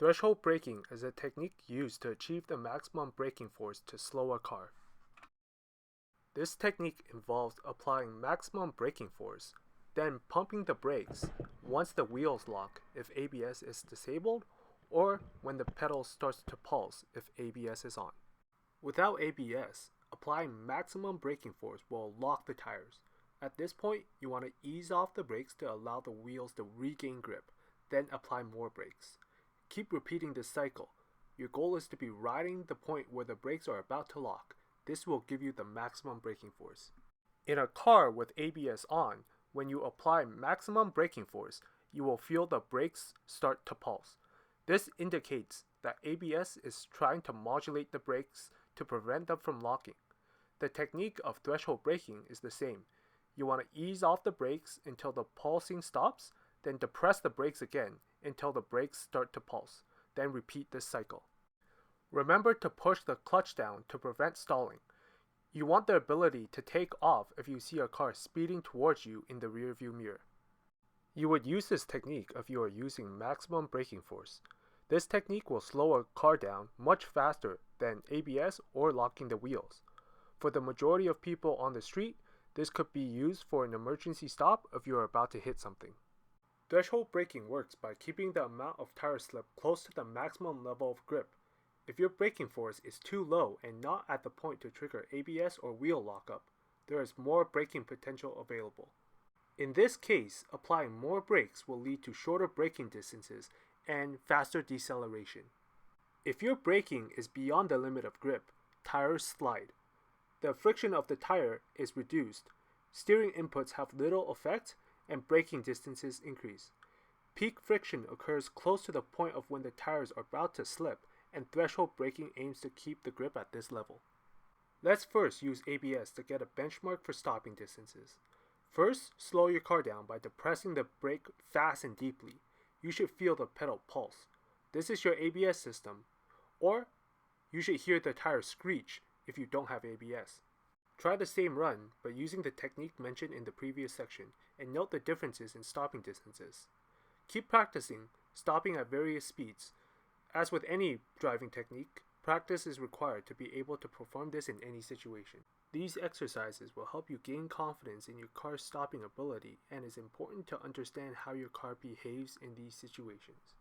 Threshold braking is a technique used to achieve the maximum braking force to slow a car. This technique involves applying maximum braking force, then pumping the brakes once the wheels lock if ABS is disabled, or when the pedal starts to pulse if ABS is on. Without ABS, applying maximum braking force will lock the tires. At this point, you want to ease off the brakes to allow the wheels to regain grip, then apply more brakes. Keep repeating this cycle. Your goal is to be riding the point where the brakes are about to lock. This will give you the maximum braking force. In a car with ABS on, when you apply maximum braking force, you will feel the brakes start to pulse. This indicates that ABS is trying to modulate the brakes to prevent them from locking. The technique of threshold braking is the same. You want to ease off the brakes until the pulsing stops, then depress the brakes again until the brakes start to pulse. Then repeat this cycle. Remember to push the clutch down to prevent stalling. You want the ability to take off if you see a car speeding towards you in the rearview mirror. You would use this technique if you are using maximum braking force. This technique will slow a car down much faster than ABS or locking the wheels. For the majority of people on the street, this could be used for an emergency stop if you are about to hit something. Threshold braking works by keeping the amount of tire slip close to the maximum level of grip. If your braking force is too low and not at the point to trigger ABS or wheel lockup, there is more braking potential available. In this case, applying more brakes will lead to shorter braking distances and faster deceleration. If your braking is beyond the limit of grip, tires slide. The friction of the tire is reduced, steering inputs have little effect, and braking distances increase. Peak friction occurs close to the point of when the tires are about to slip, and threshold braking aims to keep the grip at this level. Let's first use ABS to get a benchmark for stopping distances. First, slow your car down by depressing the brake fast and deeply. You should feel the pedal pulse. This is your ABS system, or you should hear the tire screech if you don't have ABS. Try the same run, but using the technique mentioned in the previous section, and note the differences in stopping distances. Keep practicing, stopping at various speeds. As with any driving technique, practice is required to be able to perform this in any situation. These exercises will help you gain confidence in your car's stopping ability, and it's important to understand how your car behaves in these situations.